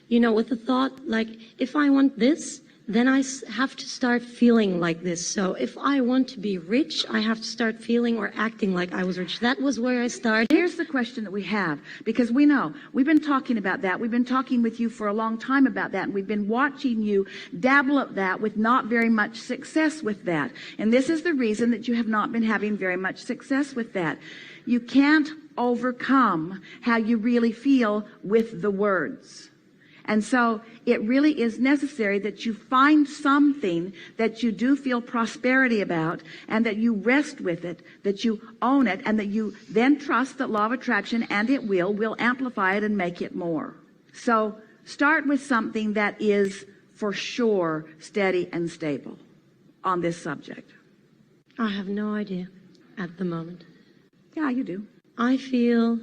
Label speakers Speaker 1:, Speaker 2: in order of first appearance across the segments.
Speaker 1: with the thought, like, if I want this, then I have to start feeling like this. So if I want to be rich, I have to start feeling or acting like I was rich. That was where I started.
Speaker 2: Here's the question that we have, because we know, we've been talking about that. We've been talking with you for a long time about that, and we've been watching you dabble at that with not very much success with that. And this is the reason that you have not been having very much success with that. You can't overcome how you really feel with the words. And so it really is necessary that you find something that you do feel prosperity about, and that you rest with it, that you own it, and that you then trust that law of attraction, and it will amplify it and make it more. So start with something that is for sure steady and stable on this subject.
Speaker 1: I have no idea at the moment.
Speaker 2: Yeah, you do.
Speaker 1: I feel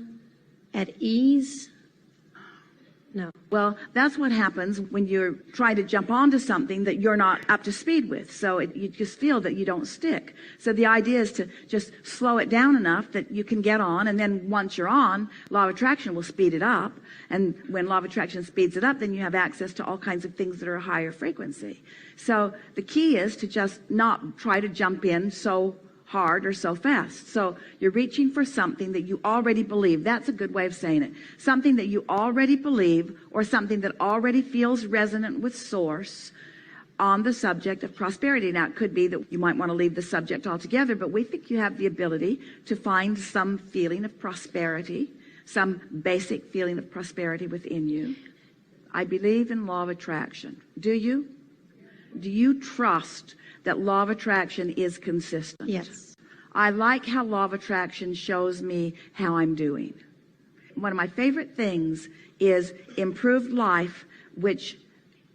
Speaker 1: at ease. No.
Speaker 2: Well, that's what happens when you're trying to jump onto something that you're not up to speed with. So you just feel that you don't stick. So the idea is to just slow it down enough that you can get on, and then once you're on, law of attraction will speed it up. And when law of attraction speeds it up, then you have access to all kinds of things that are a higher frequency. So the key is to just not try to jump in so hard or so fast. So you're reaching for something that you already believe. That's a good way of saying it. Something that you already believe, or something that already feels resonant with source on the subject of prosperity. Now, it could be that you might want to leave the subject altogether, but we think you have the ability to find some feeling of prosperity, some basic feeling of prosperity within you. I believe in law of attraction. Do you? Do you trust that law of attraction is consistent?
Speaker 1: Yes.
Speaker 2: I like how law of attraction shows me how I'm doing. One of my favorite things is improved life, which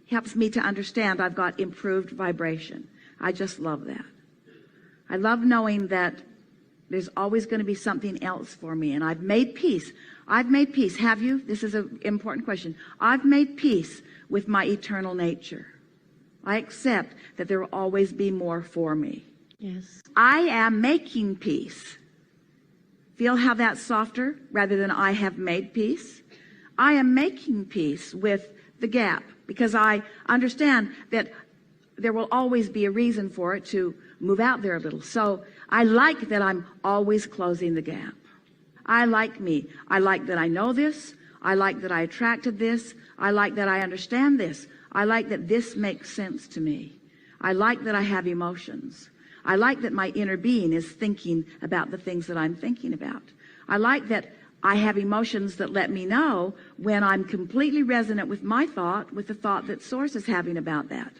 Speaker 2: helps me to understand I've got improved vibration. I just love that. I love knowing that there's always going to be something else for me, and I've made peace. I've made peace. Have you? This is an important question. I've made peace with my eternal nature. I accept that there will always be more for me.
Speaker 1: Yes.
Speaker 2: I am making peace. Feel how that's softer rather than I have made peace? I am making peace with the gap, because I understand that there will always be a reason for it to move out there a little. So I like that I'm always closing the gap. I like me. I like that I know this. I like that I attracted this. I like that I understand this. I like that this makes sense to me. I like that I have emotions. I like that my inner being is thinking about the things that I'm thinking about. I like that I have emotions that let me know when I'm completely resonant with my thought, with the thought that Source is having about that.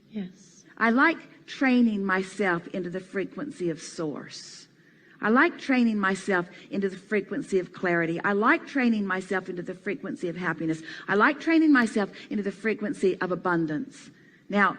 Speaker 1: Yes.
Speaker 2: I like training myself into the frequency of Source. I like training myself into the frequency of clarity. I like training myself into the frequency of happiness. I like training myself into the frequency of abundance. Now,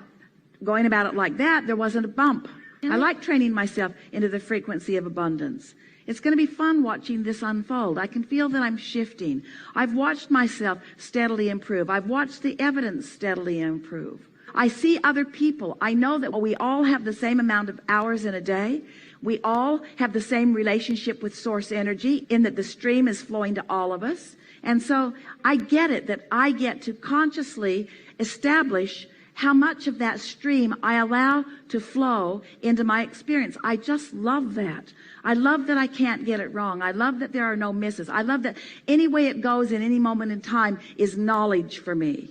Speaker 2: going about it like that, there wasn't a bump. I like training myself into the frequency of abundance. It's going to be fun watching this unfold. I can feel that I'm shifting. I've watched myself steadily improve. I've watched the evidence steadily improve. I see other people. I know that we all have the same amount of hours in a day. We all have the same relationship with source energy, in that the stream is flowing to all of us. And so I get it, that I get to consciously establish how much of that stream I allow to flow into my experience. I just love that. I love that I can't get it wrong. I love that there are no misses. I love that any way it goes in any moment in time is knowledge for me.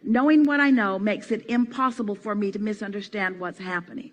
Speaker 2: Knowing what I know makes it impossible for me to misunderstand what's happening.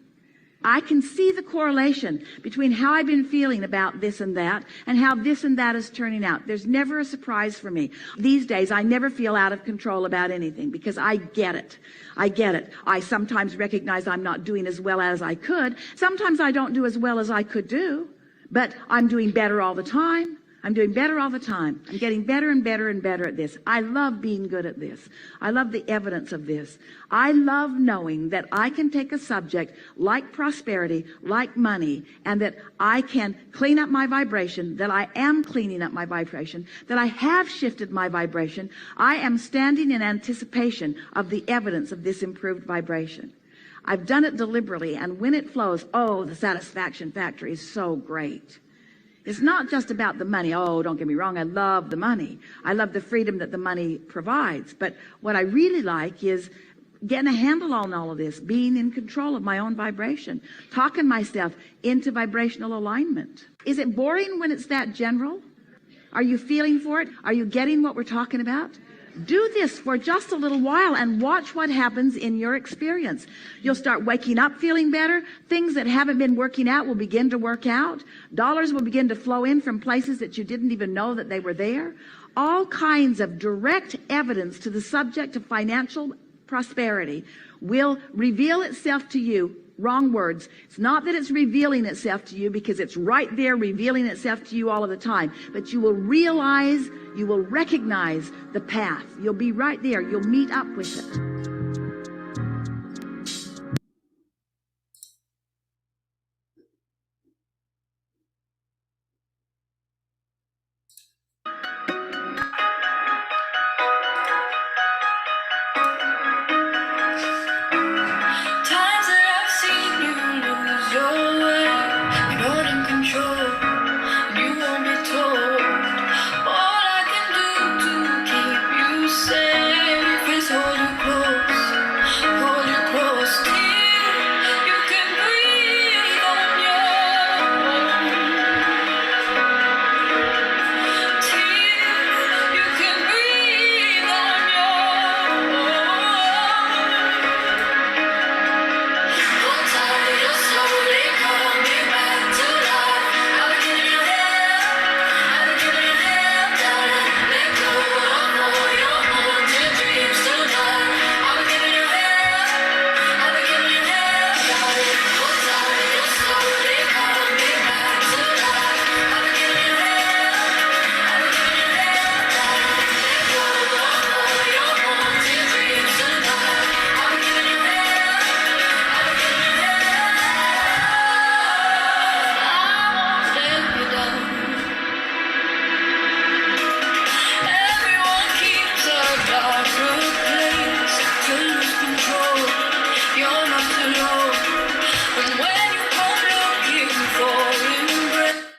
Speaker 2: I can see the correlation between how I've been feeling about this and that, and how this and that is turning out. There's never a surprise for me. These days, I never feel out of control about anything, because I get it. I get it. I sometimes recognize I'm not doing as well as I could. Sometimes I don't do as well as I could do, but I'm doing better all the time. I'm doing better all the time. I'm getting better and better and better at this. I love being good at this. I love the evidence of this. I love knowing that I can take a subject like prosperity, like money, and that I can clean up my vibration, that I am cleaning up my vibration, that I have shifted my vibration. I am standing in anticipation of the evidence of this improved vibration. I've done it deliberately, and when it flows, oh, the satisfaction factor is so great. It's not just about the money. Oh, don't get me wrong. I love the money. I love the freedom that the money provides. But what I really like is getting a handle on all of this, being in control of my own vibration, talking myself into vibrational alignment. Is it boring when it's that general? Are you feeling for it? Are you getting what we're talking about? Do this for just a little while and watch what happens in your experience. You'll start waking up feeling better. Things that haven't been working out will begin to work out. Dollars will begin to flow in from places that you didn't even know that they were there. All kinds of direct evidence to the subject of financial prosperity will reveal itself to you. Wrong words. It's not that it's revealing itself to you, because it's right there revealing itself to you all of the time. But you will realize, you will recognize the path. You'll be right there. You'll meet up with it.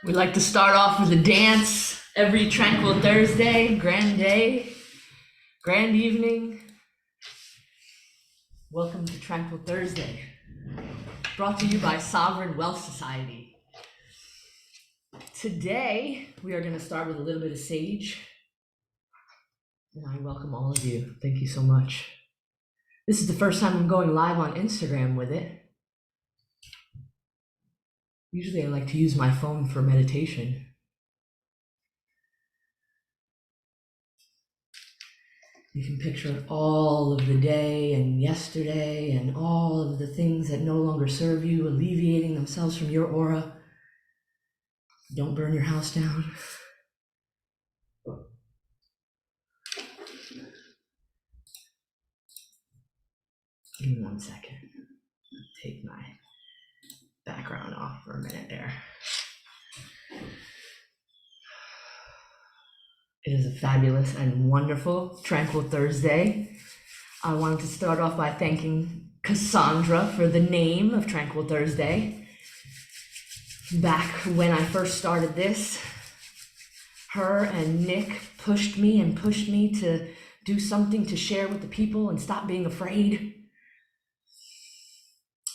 Speaker 3: We like to start off with a dance every Tranquil Thursday, grand day, grand evening. Welcome to Tranquil Thursday, brought to you by Sovereign Wealth Society. Today, we are going to start with a little bit of sage, and I welcome all of you. Thank you so much. This is the first time I'm going live on Instagram with it. Usually I like to use my phone for meditation. You can picture all of the day and yesterday and all of the things that no longer serve you, alleviating themselves from your aura. Don't burn your house down. Give me 1 second. Take my background off for a minute there. It is a fabulous and wonderful Tranquil Thursday. I wanted to start off by thanking Cassandra for the name of Tranquil Thursday. Back when I first started this, her and Nick pushed me to do something to share with the people and stop being afraid.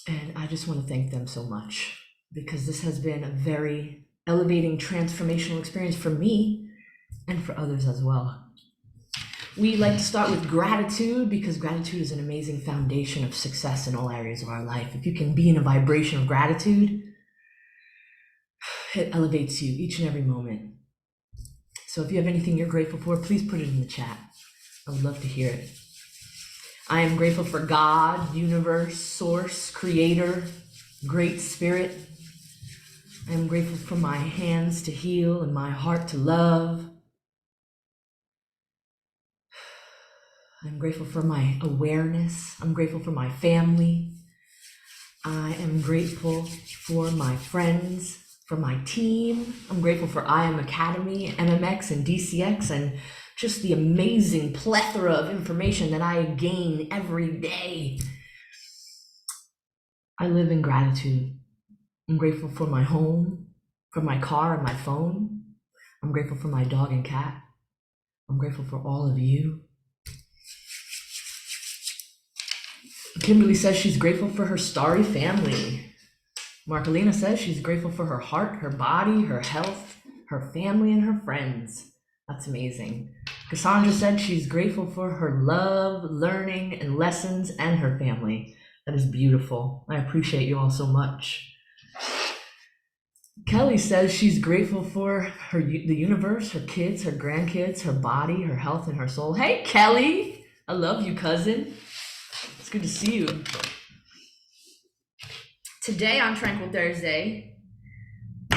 Speaker 3: And I just want to thank them so much, because this has been a very elevating, transformational experience for me and for others as well. We like to start with gratitude, because gratitude is an amazing foundation of success in all areas of our life. If you can be in a vibration of gratitude, it elevates you each and every moment. So if you have anything you're grateful for, please put it in the chat. I would love to hear it. I am grateful for God, universe, source, creator, great spirit. I am grateful for my hands to heal and my heart to love. I'm grateful for my awareness. I'm grateful for my family. I am grateful for my friends, for my team. I'm grateful for I Am Academy, MMX, and DCX, and just the amazing plethora of information that I gain every day. I live in gratitude. I'm grateful for my home, for my car and my phone. I'm grateful for my dog and cat. I'm grateful for all of you. Kimberly says she's grateful for her starry family. Marcolina says she's grateful for her heart, her body, her health, her family, and her friends. That's amazing. Cassandra said she's grateful for her love, learning, and lessons, and her family. That is beautiful. I appreciate you all so much. Kelly says she's grateful for the universe, her kids, her grandkids, her body, her health, and her soul. Hey, Kelly! I love you, cousin. It's good to see you. Today on Tranquil Thursday,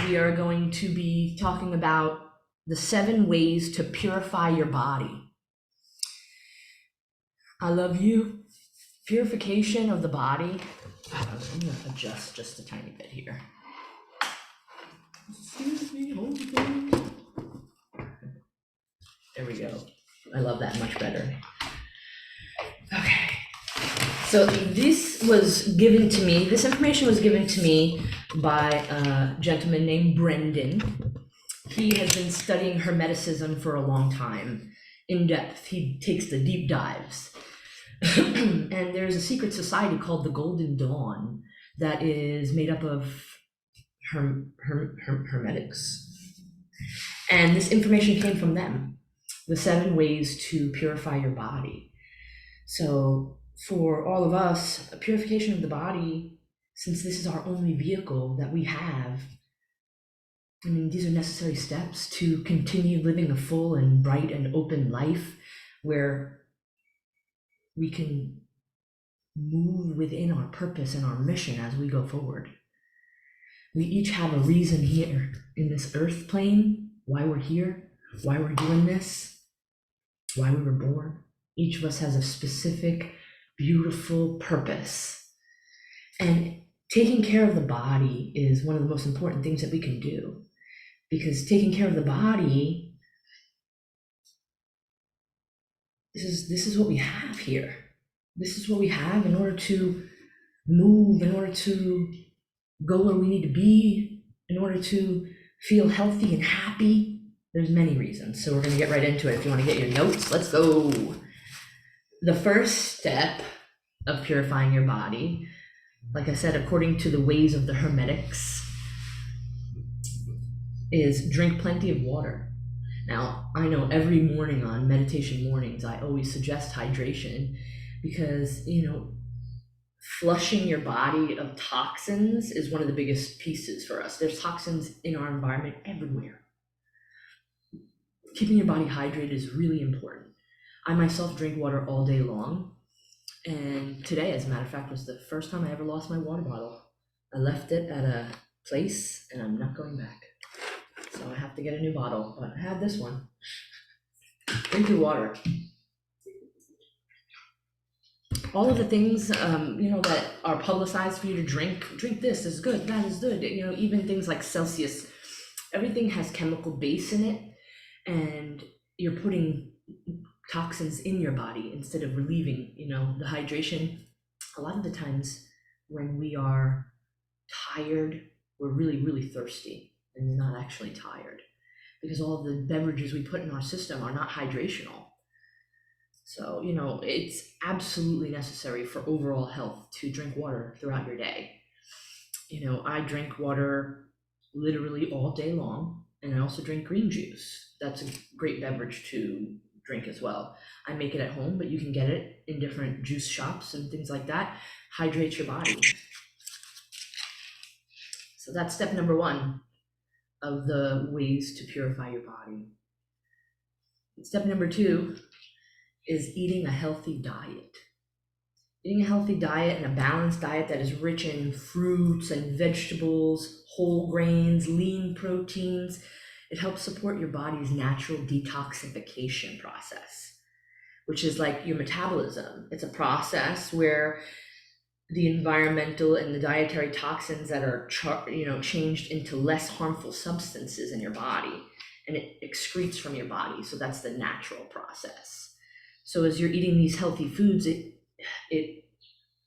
Speaker 3: we are going to be talking about the 7 ways to purify your body. I love you. Purification of the body. I'm going to adjust just a tiny bit here. Excuse me, hold on. There we go. I love that much better. Okay. So this information was given to me by a gentleman named Brendan. He has been studying Hermeticism for a long time, in depth. He takes the deep dives. And there's a secret society called the Golden Dawn that is made up of Hermetics. And this information came from them, the 7 ways to purify your body. So for all of us, a purification of the body, since this is our only vehicle that we have, I mean, these are necessary steps to continue living a full and bright and open life where we can move within our purpose and our mission as we go forward. We each have a reason here in this earth plane, why we're here, why we're doing this, why we were born. Each of us has a specific, beautiful purpose. And taking care of the body is one of the most important things that we can do. Because taking care of the body, this is what we have here. This is what we have in order to move, in order to go where we need to be, in order to feel healthy and happy. There's many reasons. So we're going to get right into it. If you want to get your notes, let's go. The first step of purifying your body, like I said, according to the ways of the Hermetics, is drink plenty of water. Now, I know every morning on meditation mornings, I always suggest hydration because, flushing your body of toxins is one of the biggest pieces for us. There's toxins in our environment everywhere. Keeping your body hydrated is really important. I myself drink water all day long. And today, as a matter of fact, was the first time I ever lost my water bottle. I left it at a place and I'm not going back. So I have to get a new bottle, but I have this one. Drink your water. All of the things, that are publicized for you to drink this is good, that is good. Even things like Celsius, everything has chemical base in it, and you're putting toxins in your body instead of relieving, the hydration. A lot of the times when we are tired, we're really, really thirsty, and we're not actually tired because all of the beverages we put in our system are not hydrational. So, it's absolutely necessary for overall health to drink water throughout your day. I drink water literally all day long, and I also drink green juice. That's a great beverage to drink as well. I make it at home, but you can get it in different juice shops and things like that. Hydrate your body. So that's step number 1 of the ways to purify your body. Step number 2 is eating a healthy diet. Eating a healthy diet and a balanced diet that is rich in fruits and vegetables, whole grains, lean proteins. It helps support your body's natural detoxification process, which is like your metabolism. It's a process where the environmental and the dietary toxins that are changed into less harmful substances in your body, and it excretes from your body. So that's the natural process. So as you're eating these healthy foods, it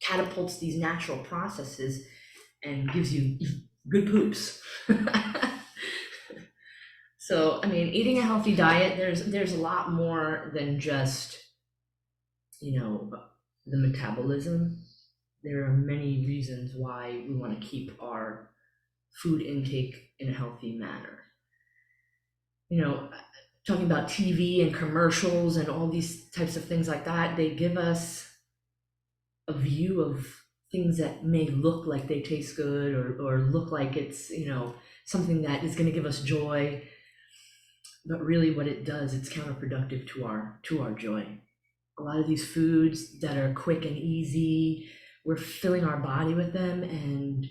Speaker 3: catapults these natural processes and gives you good poops. So, I mean, eating a healthy diet, there's a lot more than just, the metabolism. There are many reasons why we want to keep our food intake in a healthy manner. Talking about TV and commercials and all these types of things like that, they give us a view of things that may look like they taste good or look like it's, something that is going to give us joy. But really what it does, it's counterproductive to our joy. A lot of these foods that are quick and easy, we're filling our body with them and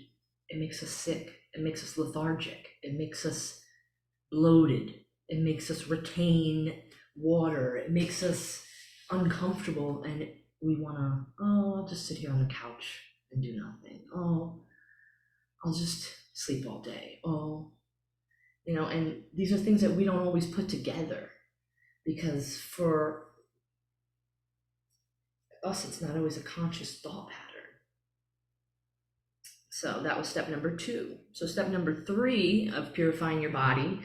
Speaker 3: it makes us sick. It makes us lethargic. It makes us bloated. It makes us retain water. It makes us uncomfortable and we want to, I'll just sit here on the couch and do nothing. I'll just sleep all day. And these are things that we don't always put together because for us, it's not always a conscious thought pattern. So that was step number 2. So step number 3 of purifying your body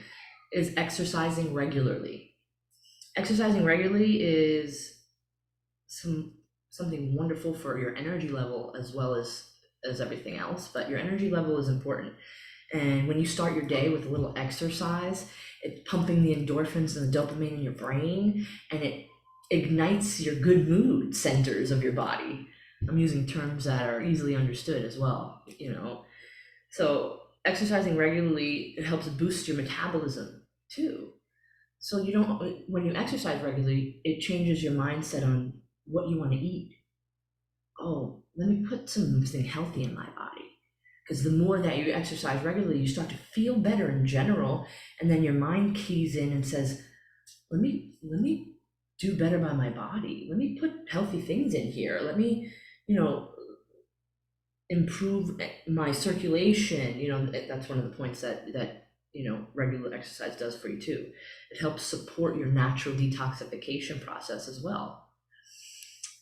Speaker 3: is exercising regularly. Exercising regularly is something wonderful for your energy level as well as everything else, but your energy level is important. And when you start your day with a little exercise, it's pumping the endorphins and the dopamine in your brain, and it ignites your good mood centers of your body. I'm using terms that are easily understood as well, So exercising regularly, it helps boost your metabolism too. So when you exercise regularly, it changes your mindset on what you want to eat. Let me put something healthy in my body. Because the more that you exercise regularly, you start to feel better in general. And then your mind keys in and says, let me do better by my body. Let me put healthy things in here. Let me, improve my circulation. That's one of the points that regular exercise does for you too. It helps support your natural detoxification process as well.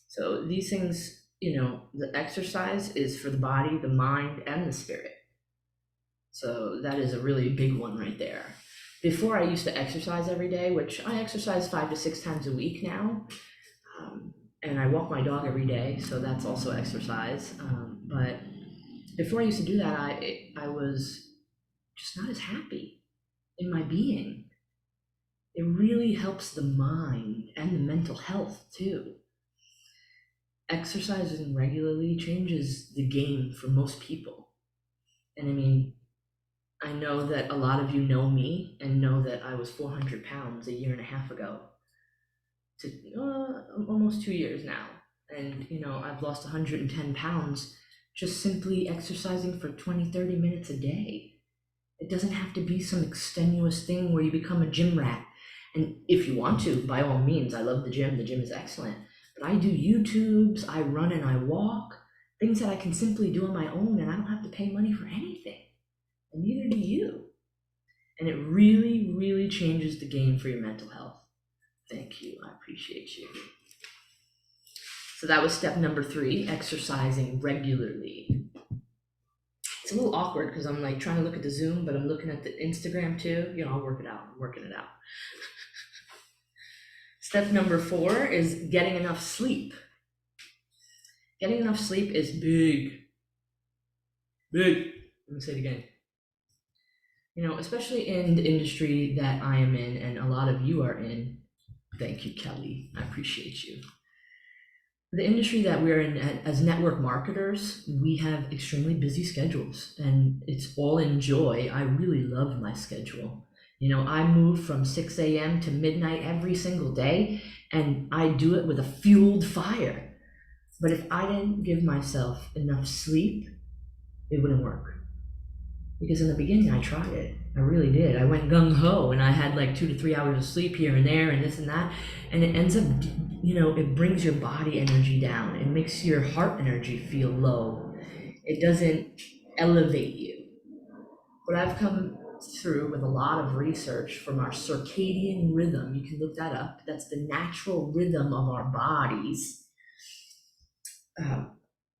Speaker 3: So these things, the exercise is for the body, the mind, and the spirit. So that is a really big one right there. Before I used to exercise every day, which I exercise 5 to 6 times a week now. And I walk my dog every day, so that's also exercise. But before I used to do that, I was just not as happy in my being. It really helps the mind and the mental health too. Exercising regularly changes the game for most people. And I know that a lot of you know me and know that I was 400 pounds a year and a half ago to almost 2 years now. And, I've lost 110 pounds just simply exercising for 20, 30 minutes a day. It doesn't have to be some extenuous thing where you become a gym rat. And if you want to, by all means, I love the gym. The gym is excellent. But I do YouTubes, I run and I walk, things that I can simply do on my own, and I don't have to pay money for anything. And neither do you. And it really, really changes the game for your mental health. Thank you. I appreciate you. So that was step number 3, exercising regularly. It's a little awkward because I'm like trying to look at the Zoom, but I'm looking at the Instagram too. I'll work it out. I'm working it out. Step number 4 is getting enough sleep. Getting enough sleep is big. Big. Let me say it again. Especially in the industry that I am in and a lot of you are in. Thank you, Kelly. I appreciate you. The industry that we're in as network marketers, we have extremely busy schedules and it's all in joy. I really love my schedule. I move from 6 a.m. to midnight every single day and I do it with a fueled fire. But if I didn't give myself enough sleep, it wouldn't work. Because in the beginning, I tried it. I really did. I went gung-ho and I had like 2 to 3 hours of sleep here and there and this and that. And it ends up, it brings your body energy down. It makes your heart energy feel low. It doesn't elevate you. What I've come through with a lot of research from our circadian rhythm, you can look that up. That's the natural rhythm of our bodies.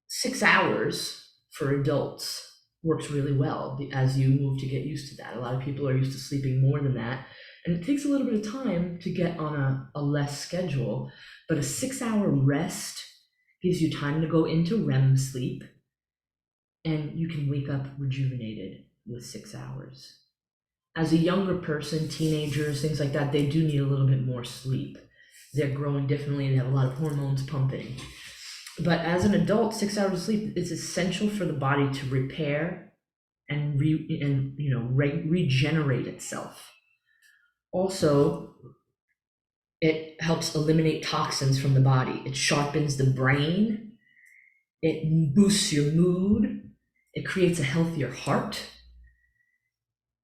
Speaker 3: 6 hours for adults works really well as you move to get used to that. A lot of people are used to sleeping more than that. And it takes a little bit of time to get on a less schedule, but a 6-hour rest gives you time to go into REM sleep, and you can wake up rejuvenated with 6 hours. As a younger person, teenagers, things like that, they do need a little bit more sleep. They're growing differently and they have a lot of hormones pumping. But as an adult, 6 hours of sleep is essential for the body to repair and regenerate itself. Also, it helps eliminate toxins from the body. It sharpens the brain. It boosts your mood. It creates a healthier heart.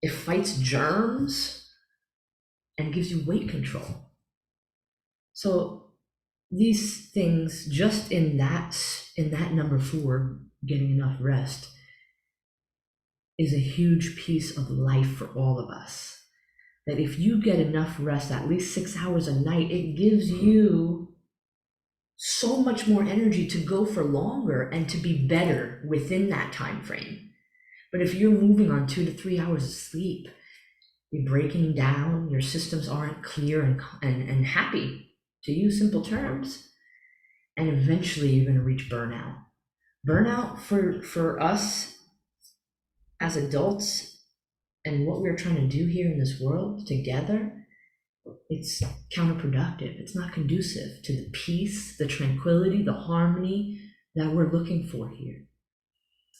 Speaker 3: It fights germs and gives you weight control. So these things, just in that number 4, getting enough rest, is a huge piece of life for all of us. That if you get enough rest, at least 6 hours a night, it gives you so much more energy to go for longer and to be better within that time frame. But if you're moving on 2 to 3 hours of sleep, you're breaking down, your systems aren't clear and happy, to use simple terms, and eventually you're going to reach burnout. Burnout for us as adults and what we're trying to do here in this world together, it's counterproductive. It's not conducive to the peace, the tranquility, the harmony that we're looking for here.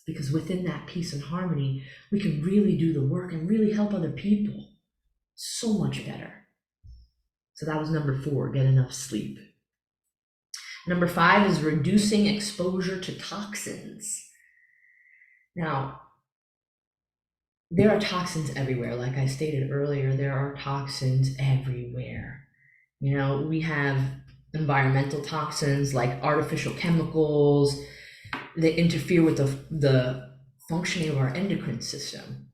Speaker 3: Because within that peace and harmony, we can really do the work and really help other people so much better. So that was number 4, get enough sleep. Number 5 is reducing exposure to toxins. Now, there are toxins everywhere. Like I stated earlier, there are toxins everywhere. We have environmental toxins like artificial chemicals that interfere with the functioning of our endocrine system.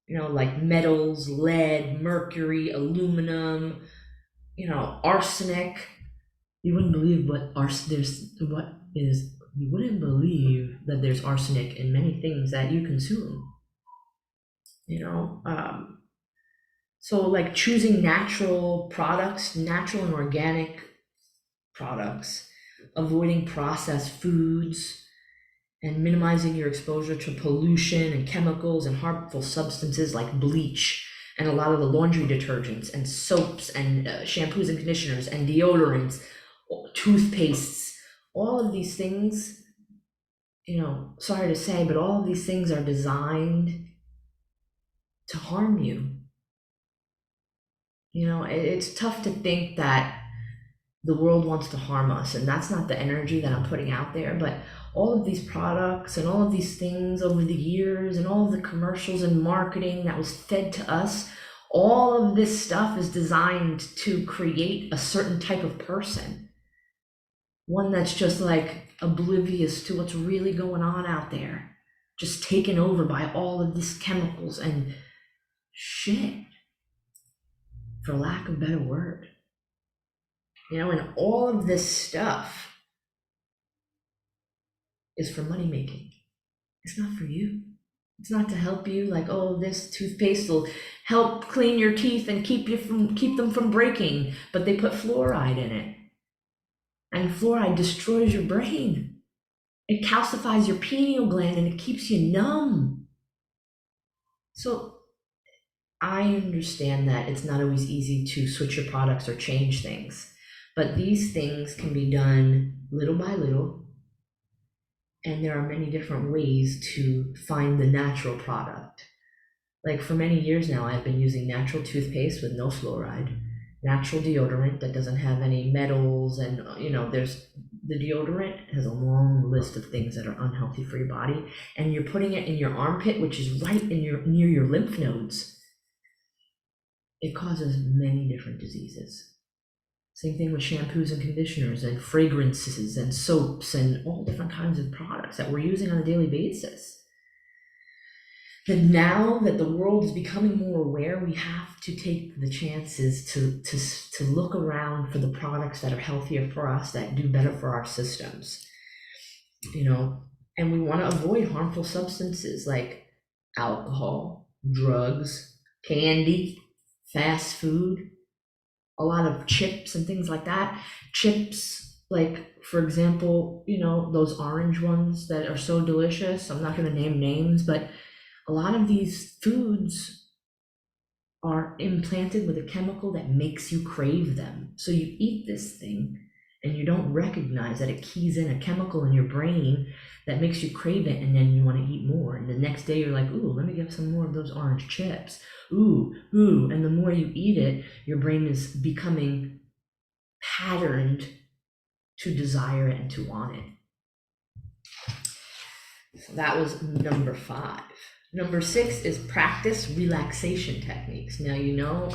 Speaker 3: Like metals, lead, mercury, aluminum, arsenic. You wouldn't believe you wouldn't believe that there's arsenic in many things that you consume. So like choosing natural products, natural and organic products, avoiding processed foods, and minimizing your exposure to pollution and chemicals and harmful substances like bleach and a lot of the laundry detergents and soaps and shampoos and conditioners and deodorants, toothpastes, all of these things, sorry to say, but all of these things are designed to harm you. It's tough to think that the world wants to harm us, and that's not the energy that I'm putting out there, but all of these products and all of these things over the years and all of the commercials and marketing that was fed to us, all of this stuff is designed to create a certain type of person. One that's just like oblivious to what's really going on out there, just taken over by all of these chemicals and shit, for lack of a better word. And all of this stuff is for money making. It's not for you. It's not to help you, like, oh, this toothpaste will help clean your teeth and keep them from breaking, but they put fluoride in it. And fluoride destroys your brain. It calcifies your pineal gland and it keeps you numb. So I understand that it's not always easy to switch your products or change things, but these things can be done little by little. And there are many different ways to find the natural product. Like for many years now, I've been using natural toothpaste with no fluoride, natural deodorant that doesn't have any metals, and there's the deodorant has a long list of things that are unhealthy for your body, and you're putting it in your armpit, which is right near your lymph nodes. It causes many different diseases. Same thing with shampoos and conditioners and fragrances and soaps and all different kinds of products that we're using on a daily basis. And now that the world is becoming more aware, we have to take the chances to look around for the products that are healthier for us, that do better for our systems. And we want to avoid harmful substances like alcohol, drugs, candy, fast food, a lot of chips and things like that. Chips, like, for example, those orange ones that are so delicious. I'm not going to name names, but a lot of these foods are implanted with a chemical that makes you crave them. So you eat this thing and you don't recognize that it keys in a chemical in your brain that makes you crave it, and then you want to eat more. And the next day you're like, ooh, let me get some more of those orange chips. Ooh. And the more you eat it, your brain is becoming patterned to desire it and to want it. So that was number 5. Number 6 is practice relaxation techniques. Now,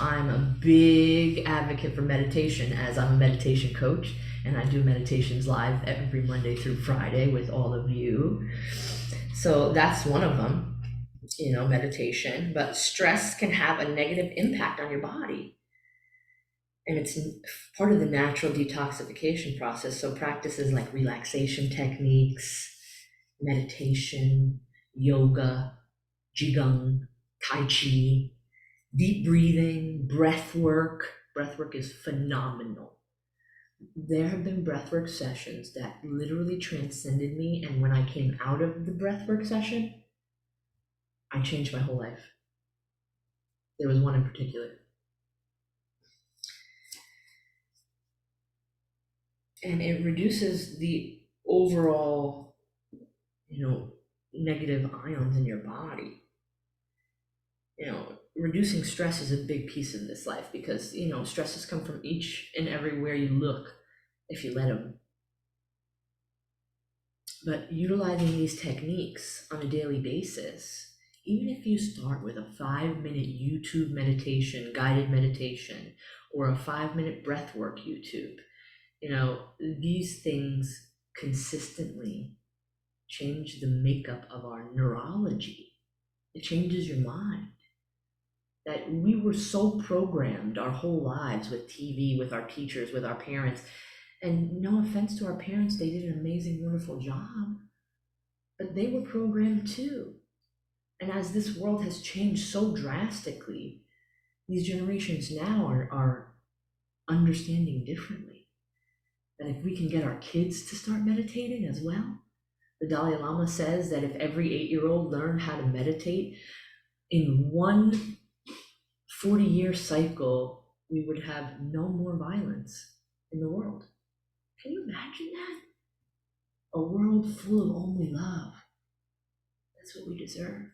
Speaker 3: I'm a big advocate for meditation, as I'm a meditation coach, and I do meditations live every Monday through Friday with all of you. So that's one of them, meditation. But stress can have a negative impact on your body. And it's part of the natural detoxification process. So practices like relaxation techniques, meditation, yoga, Qigong, Tai Chi, deep breathing, breath work. Breath work is phenomenal. There have been breathwork sessions that literally transcended me, and when I came out of the breathwork session, I changed my whole life. There was one in particular. And it reduces the overall, negative ions in your body. Reducing stress is a big piece of this life, because, stresses come from each and everywhere you look, if you let them. But utilizing these techniques on a daily basis, even if you start with a 5-minute YouTube meditation, guided meditation, or a 5-minute breathwork YouTube, these things consistently change the makeup of our neurology. It changes your mind. That we were so programmed our whole lives with TV, with our teachers, with our parents. And no offense to our parents, they did an amazing, wonderful job. But they were programmed too. And as this world has changed so drastically, these generations now are understanding differently. That if we can get our kids to start meditating as well. The Dalai Lama says that if every 8-year-old learned how to meditate, in one 40-year cycle, we would have no more violence in the world. Can you imagine that? A world full of only love. That's what we deserve.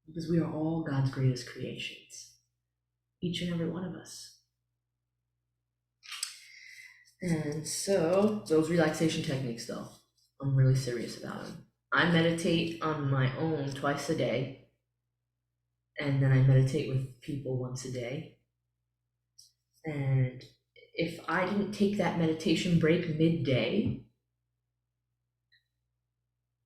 Speaker 3: Because we are all God's greatest creations. Each and every one of us. And so, those relaxation techniques, though, I'm really serious about them. I meditate on my own twice a day. And then I meditate with people once a day. And if I didn't take that meditation break midday,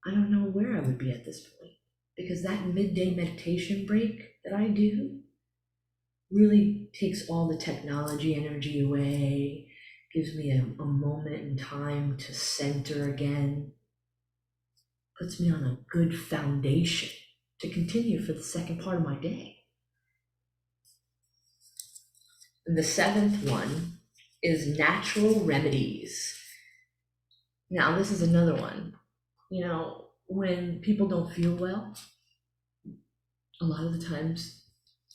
Speaker 3: I don't know where I would be at this point. Because that midday meditation break that I do really takes all the technology energy away, gives me a moment in time to center again, puts me on a good foundation to continue for the second part of my day. And the 7th one is natural remedies. Now, this is another one. When people don't feel well, a lot of the times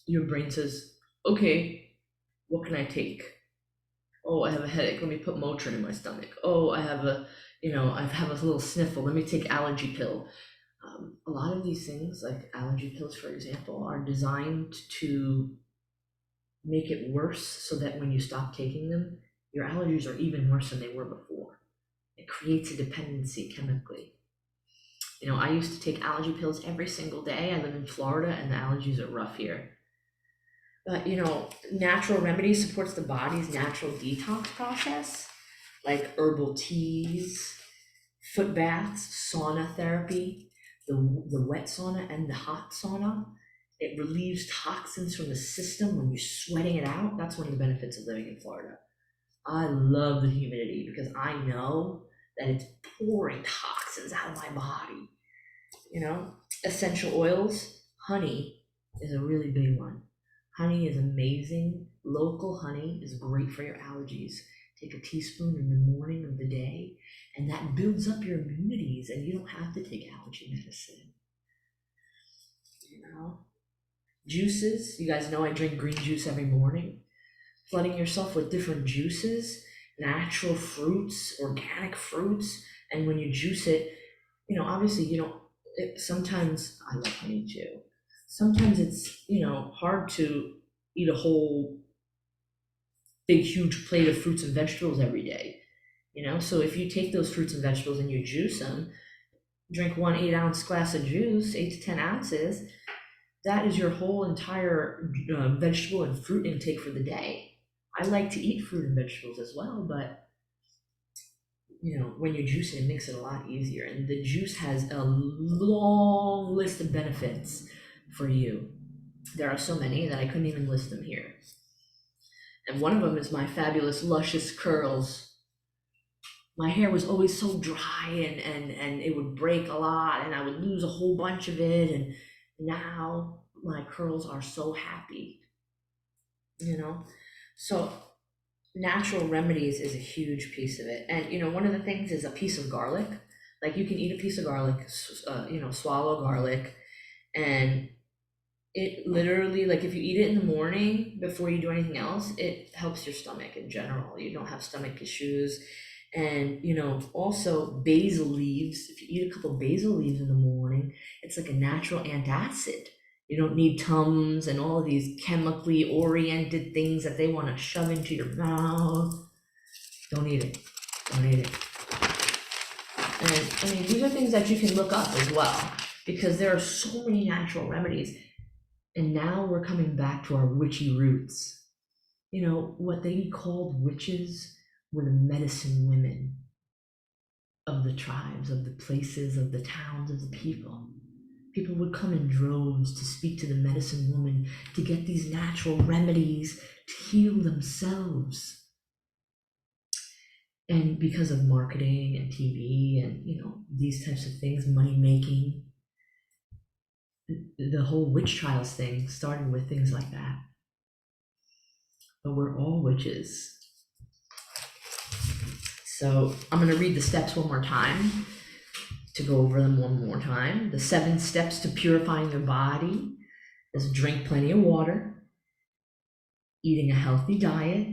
Speaker 3: your brain says, okay, what can I take? Oh, I have a headache. Let me put Motrin in my stomach. Oh, I have a little sniffle. Let me take allergy pill. A lot of these things, like allergy pills, for example, are designed to make it worse so that when you stop taking them, your allergies are even worse than they were before. It creates a dependency chemically. I used to take allergy pills every single day. I live in Florida and the allergies are rough here. But, natural remedy supports the body's natural detox process, like herbal teas, foot baths, sauna therapy, the wet sauna and the hot sauna. It relieves toxins from the system when you're sweating it out. That's one of the benefits of living in Florida. I love the humidity because I know that it's pouring toxins out of my body. Essential oils, honey is a really big one. Honey is amazing. Local honey is great for your allergies. Take a teaspoon in the morning of the day, and that builds up your immunities, and you don't have to take allergy medicine. You know, juices. You guys know I drink green juice every morning. Flooding yourself with different juices, natural fruits, organic fruits, and when you juice it, you know, obviously you don't. Sometimes I love honey too. Sometimes it's, you know, hard to eat a whole big huge plate of fruits and vegetables every day, you know. So if you take those fruits and vegetables and you juice them, drink 1 8-ounce glass of juice, 8 to 10 ounces, that is your whole entire vegetable and fruit intake for the day. I like to eat fruit and vegetables as well, but you know, when you juice it, it makes it a lot easier, and the juice has a long list of benefits for you. There are so many that I couldn't even list them here. And one of them is my fabulous luscious curls. My hair was always so dry and it would break a lot and I would lose a whole bunch of it. And now my curls are so happy, you know? So natural remedies is a huge piece of it. And, you know, one of the things is a piece of garlic. Like you can eat a piece of garlic, you know, swallow garlic, and it literally, like if you eat it in the morning before you do anything else, it helps your stomach in general. You don't have stomach issues. And, you know, also basil leaves, if you eat a couple basil leaves in the morning, it's like a natural antacid. You don't need Tums and all of these chemically oriented things that they want to shove into your mouth. Don't eat it. Don't eat it. And I mean, these are things that you can look up as well, because there are so many natural remedies. And now we're coming back to our witchy roots. You know, what they called witches were the medicine women of the tribes, of the places, of the towns, of the people. People would come in droves to speak to the medicine woman to get these natural remedies to heal themselves. And because of marketing and TV and, you know, these types of things, money making, the whole witch trials thing started with things like that. But we're all witches. So I'm going to read the steps one more time to go over them one more time. The 7 steps to purifying your body is drink plenty of water, eating a healthy diet,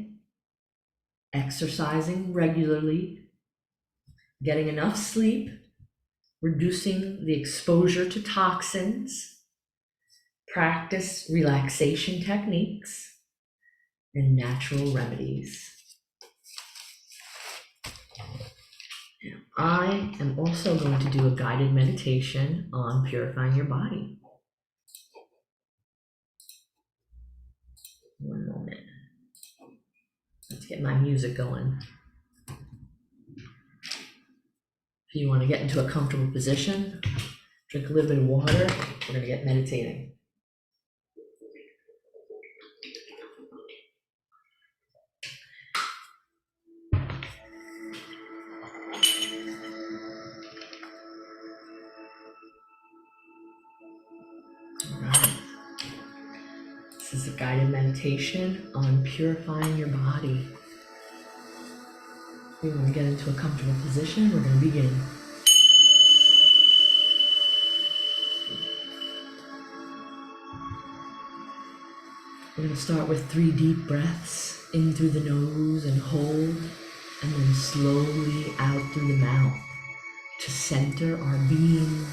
Speaker 3: exercising regularly, getting enough sleep, reducing the exposure to toxins, practice relaxation techniques, and natural remedies. Now, I am also going to do a guided meditation on purifying your body. One moment. Let's get my music going. If you want to get into a comfortable position, drink a little bit of water, we're going to get meditating. All right. This is a guided meditation on purifying your body. We want to get into a comfortable position. We're going to begin. We're going to start with 3 deep breaths in through the nose and hold, and then slowly out through the mouth to center our being.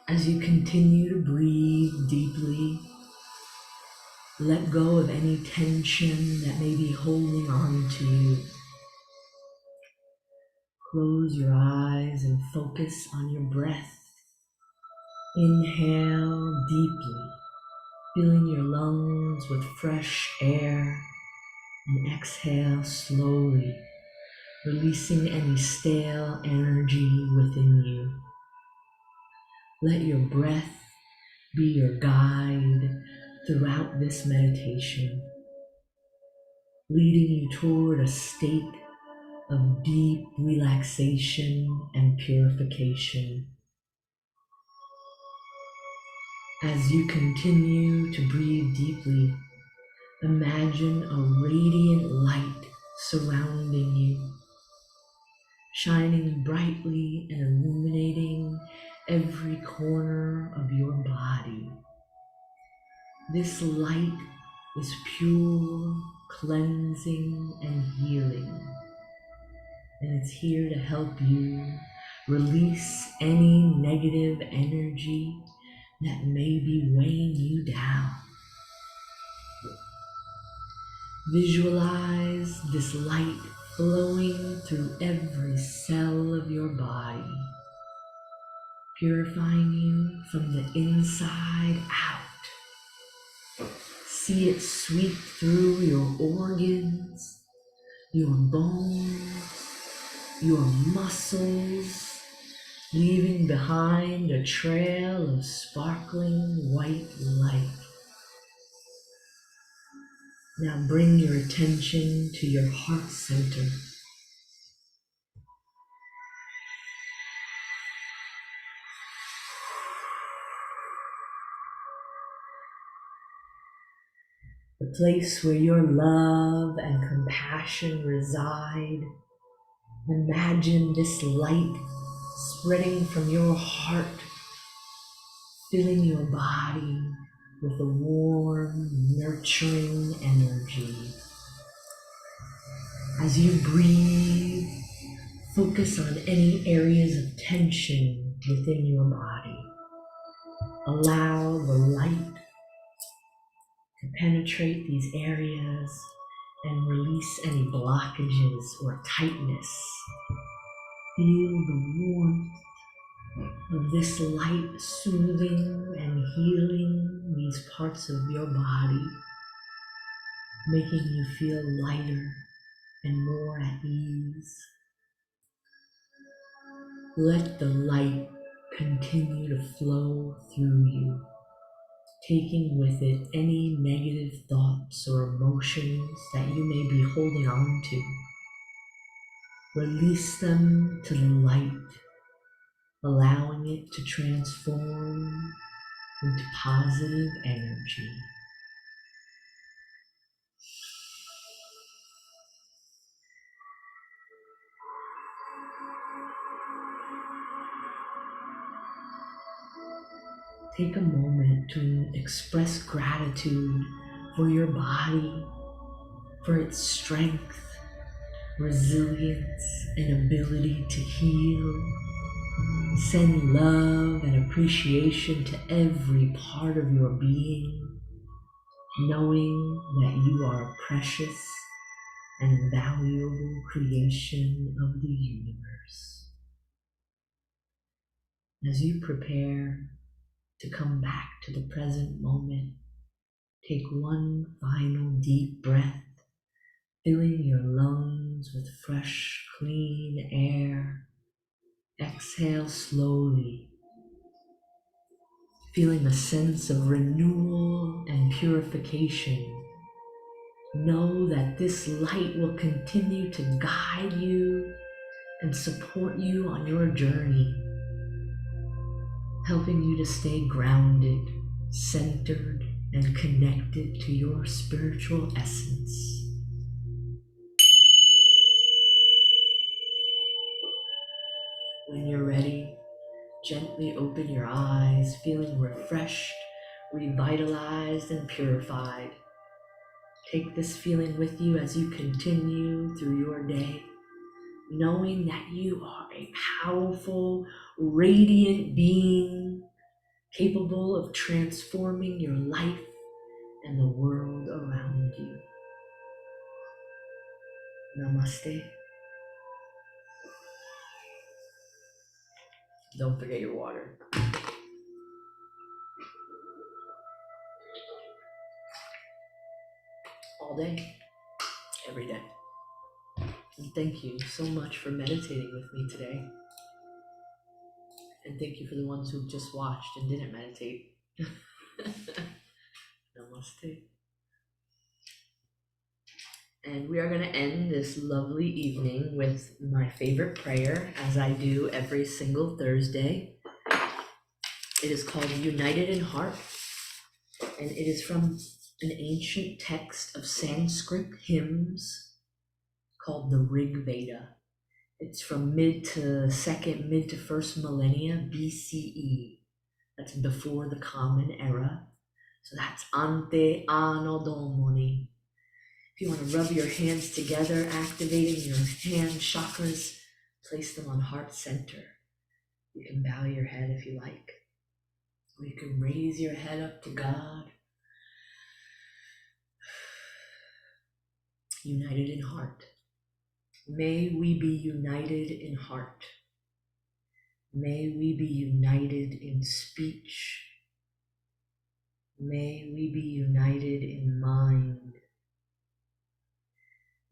Speaker 3: As you continue to breathe deeply, let go of any tension that may be holding on to you. Close your eyes and focus on your breath. Inhale deeply, filling your lungs with fresh air, and exhale slowly, releasing any stale energy within you. Let your breath be your guide throughout this meditation, leading you toward a state of deep relaxation and purification. As you continue to breathe deeply, imagine a radiant light surrounding you, shining brightly and illuminating every corner of your body. This light is pure, cleansing, and healing, and it's here to help you release any negative energy that may be weighing you down. Visualize this light flowing through every cell of your body, purifying you from the inside out. See it sweep through your organs, your bones, your muscles, leaving behind a trail of sparkling white light. Now bring your attention to your heart center. The place where your love and compassion reside. Imagine this light spreading from your heart, filling your body with a warm, nurturing energy. As you breathe, focus on any areas of tension within your body. Allow the light to penetrate these areas and release any blockages or tightness. Feel the warmth of this light soothing and healing these parts of your body, making you feel lighter and more at ease. Let the light continue to flow through you, taking with it any negative thoughts or emotions that you may be holding on to. Release them to the light, allowing it to transform into positive energy. Take a moment to express gratitude for your body, for its strength, resilience, and ability to heal. Send love and appreciation to every part of your being, knowing that you are a precious and valuable creation of the universe. As you prepare to come back to the present moment, take one final deep breath, filling your lungs with fresh, clean air. Exhale slowly, feeling a sense of renewal and purification. Know that this light will continue to guide you and support you on your journey, helping you to stay grounded, centered, and connected to your spiritual essence. When you're ready, gently open your eyes, feeling refreshed, revitalized, and purified. Take this feeling with you as you continue through your day, knowing that you are a powerful, radiant being capable of transforming your life and the world around you. Namaste. Don't forget your water. All day, every day. And thank you so much for meditating with me today. And thank you for the ones who just watched and didn't meditate. Namaste. And we are going to end this lovely evening with my favorite prayer, as I do every single Thursday. It is called United in Heart, and it is from an ancient text of Sanskrit hymns called the Rig Veda. It's from mid to first millennia BCE. That's before the Common Era. So that's Ante Anno Domini. If you want to rub your hands together, activating your hand chakras, place them on heart center. You can bow your head if you like. Or you can raise your head up to God. United in heart. May we be united in heart. May we be united in speech. May we be united in mind.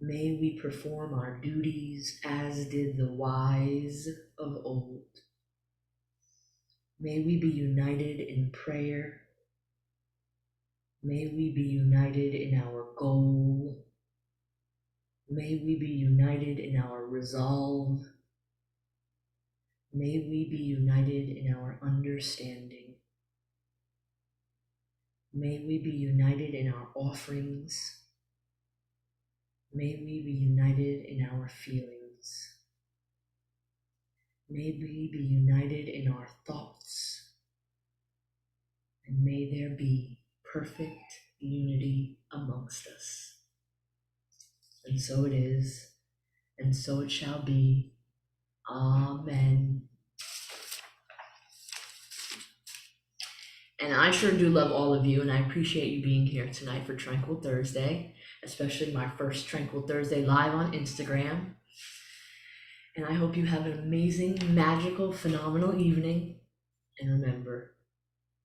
Speaker 3: May we perform our duties as did the wise of old. May we be united in prayer. May we be united in our goal. May we be united in our resolve. May we be united in our understanding. May we be united in our offerings. May we be united in our feelings. May we be united in our thoughts. And may there be perfect unity amongst us. And so it is, and so it shall be. Amen. And I sure do love all of you, and I appreciate you being here tonight for Tranquil Thursday, especially my first Tranquil Thursday live on Instagram. And I hope you have an amazing, magical, phenomenal evening. And remember,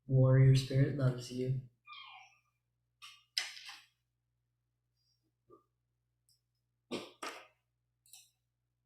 Speaker 3: Warrior Spirit loves you.